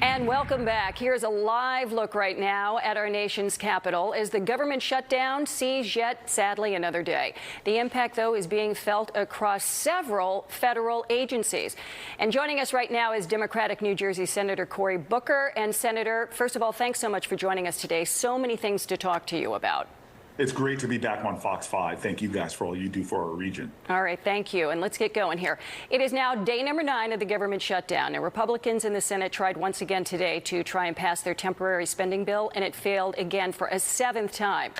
And welcome back. Here's a live look right now at our nation's capital as the government shutdown sees yet, sadly, another day. The impact, though, is being felt across several federal agencies. And joining us right now is Democratic New Jersey Senator Cory Booker. And Senator, first of all, thanks so much for joining us today. So many things to talk to you about. It's great to be back on Fox 5. Thank you guys for all you do for our region. All right, thank you. And let's get going here. It is now day number 9 of the government shutdown. Now, Republicans in the Senate tried once again today to try and pass their temporary spending bill, and it failed again for a 7th time.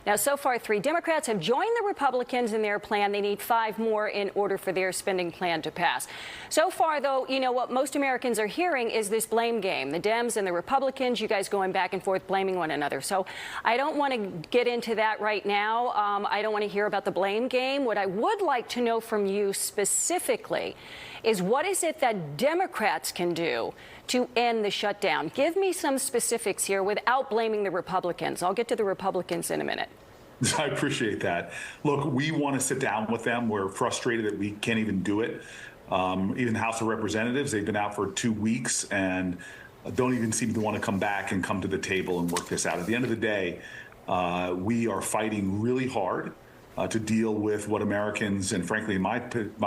Now, so far, 3 Democrats have joined the Republicans in their plan. They need 5 more in order for their spending plan to pass. So far, though, you know, what most Americans are hearing is this blame game. The Dems and the Republicans, you guys going back and forth blaming one another. So I don't want to get into that right now. I don't want to hear about the blame game. What I would like to know from you specifically is what is it that Democrats can do to end the shutdown? Give me some specifics here without blaming the Republicans. I'll get to the Republicans in a minute. I appreciate that. Look, we want to sit down with them. We're frustrated that we can't even do it. Even the House of Representatives, they've been out for 2 weeks and don't even seem to want to come back and come to the table and work this out. At the end of the day, we are fighting really hard to deal with what Americans and, frankly, in my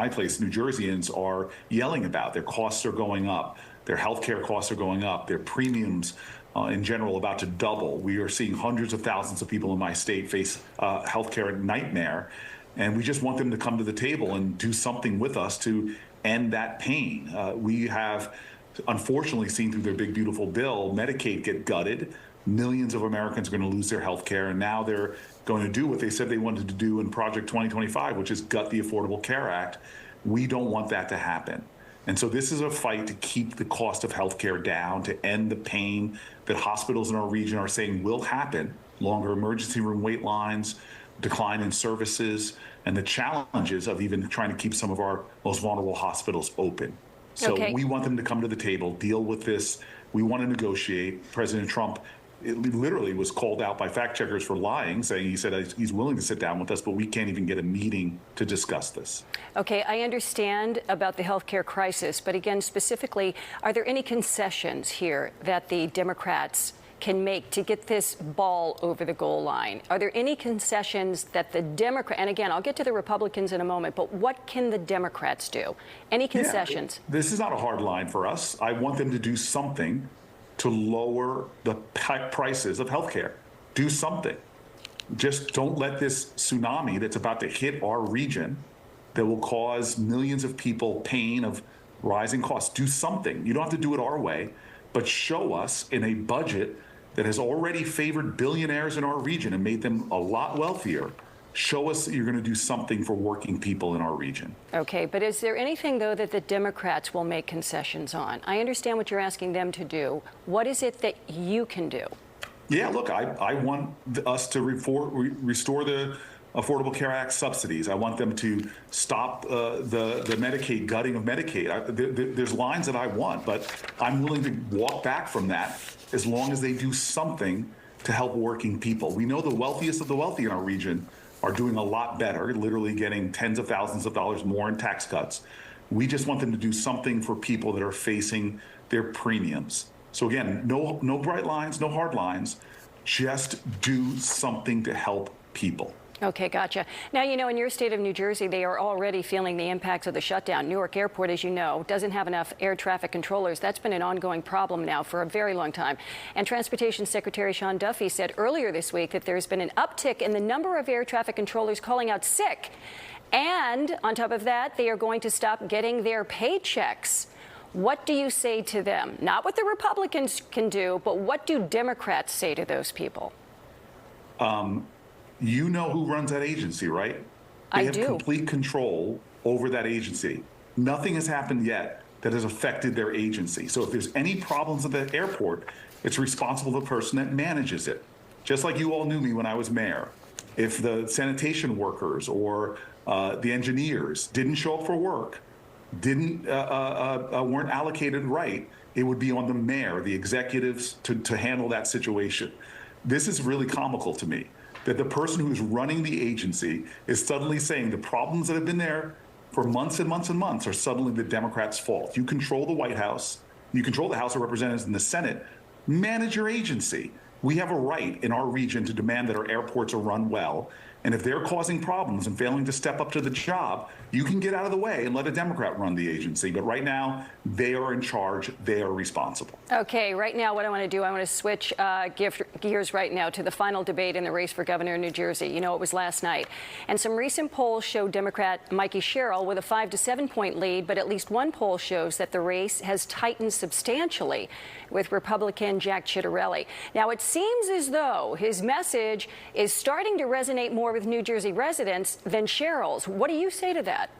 place, New Jerseyans, are yelling about. Their costs are going up. Their health care costs are going up. Their premiums in general about to double. We are seeing hundreds of thousands of people in my state face health care nightmare. And we just want them to come to the table and do something with us to end that pain. We have, unfortunately, seen through their big, beautiful bill, Medicaid get gutted. Millions of Americans are going to lose their health care. And now they're going to do what they said they wanted to do in Project 2025, which is gut the Affordable Care Act. We don't want that to happen. And so this is a fight to keep the cost of health care down, to end the pain that hospitals in our region are saying will happen. Longer emergency room wait lines, decline in services, and the challenges of even trying to keep some of our most vulnerable hospitals open. So we want them to come to the table, deal with this. We want to negotiate. President Trump literally was called out by fact checkers for lying, saying he said he's willing to sit down with us, but we can't even get a meeting to discuss this. Okay, I understand about the health care crisis, but again, specifically, are there any concessions here that the Democrats can make to get this ball over the goal line? Are there any concessions that the Democrats, and again, I'll get to the Republicans in a moment, but what can the Democrats do? Any concessions? Yeah, this is not a hard line for us. I want them to do something to lower the prices of healthcare. Do something. Just don't let this tsunami that's about to hit our region that will cause millions of people pain of rising costs. Do something. You don't have to do it our way, but show us in a budget that has already favored billionaires in our region and made them a lot wealthier. Show us that you're going to do something for working people in our region. Okay, but is there anything, though, that the Democrats will make concessions on? I understand what you're asking them to do. What is it that you can do? Yeah, look, I want us to restore the Affordable Care Act subsidies. I want them to stop the Medicaid gutting of Medicaid. There's lines that I want, but I'm willing to walk back from that as long as they do something to help working people. We know the wealthiest of the wealthy in our region are doing a lot better, literally getting tens of thousands of dollars more in tax cuts. We just want them to do something for people that are facing their premiums. So again, no bright lines, no hard lines, just do something to help people. Okay, gotcha. Now, you know, in your state of New Jersey, they are already feeling the impacts of the shutdown. Newark Airport, as you know, doesn't have enough air traffic controllers. That's been an ongoing problem now for a very long time. And Transportation Secretary Sean Duffy said earlier this week that there's been an uptick in the number of air traffic controllers calling out sick. And on top of that, they are going to stop getting their paychecks. What do you say to them? Not what the Republicans can do, but what do Democrats say to those people? You know who runs that agency, right? They have complete control over that agency. Nothing has happened yet that has affected their agency. So if there's any problems at the airport, it's responsible the person that manages it. Just like you all knew me when I was mayor. If the sanitation workers or the engineers didn't show up for work, weren't allocated right, it would be on the mayor, the executives, to handle that situation. This is really comical to me, that the person who's running the agency is suddenly saying the problems that have been there for months and months and months are suddenly the Democrats' fault. You control the White House. You control the House of Representatives and the Senate. Manage your agency. We have a right in our region to demand that our airports are run well. And if they're causing problems and failing to step up to the job, you can get out of the way and let a Democrat run the agency. But right now, they are in charge. They are responsible. Okay, right now, what I want to do, I want to switch gears right now to the final debate in the race for governor of New Jersey. You know, it was last night. And some recent polls show Democrat Mikey Sherrill with a 5 to 7 point lead, but at least one poll shows that the race has tightened substantially with Republican Jack Ciattarelli. Now, it seems as though his message is starting to resonate more with New Jersey residents than Sherrill's. What do you say to that?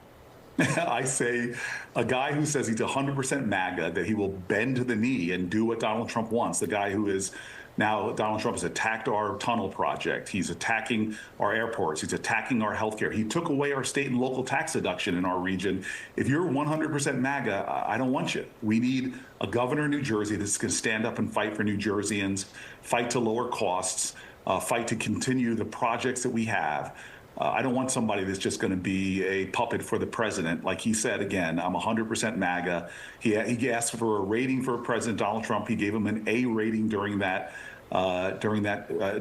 I say a guy who says he's 100% MAGA, that he will bend to the knee and do what Donald Trump wants, the guy who is now, Donald Trump has attacked our tunnel project. He's attacking our airports. He's attacking our health care. He took away our state and local tax deduction in our region. If you're 100% MAGA, I don't want you. We need a governor in New Jersey that's going to stand up and fight for New Jerseyans, fight to lower costs, fight to continue the projects that we have. I don't want somebody that's just going to be a puppet for the president. Like he said, again, I'm 100% MAGA. He asked for a rating for President Donald Trump. He gave him an A rating during that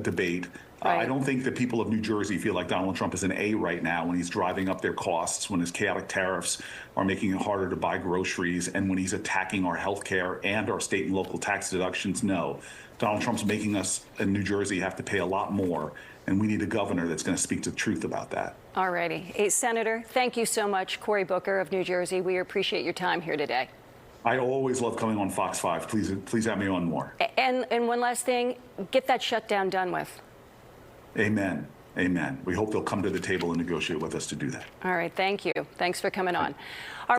debate. Right. I don't think the people of New Jersey feel like Donald Trump is an A right now when he's driving up their costs, when his chaotic tariffs are making it harder to buy groceries, and when he's attacking our health care and our state and local tax deductions. No, Donald Trump's making us in New Jersey have to pay a lot more. And we need a governor that's going to speak the truth about that. All righty. Hey, Senator, thank you so much. Cory Booker of New Jersey. We appreciate your time here today. I always love coming on Fox 5. Please have me on more. And one last thing, get that shutdown done with. Amen. Amen. We hope they'll come to the table and negotiate with us to do that. All right. Thank you. Thanks for coming on.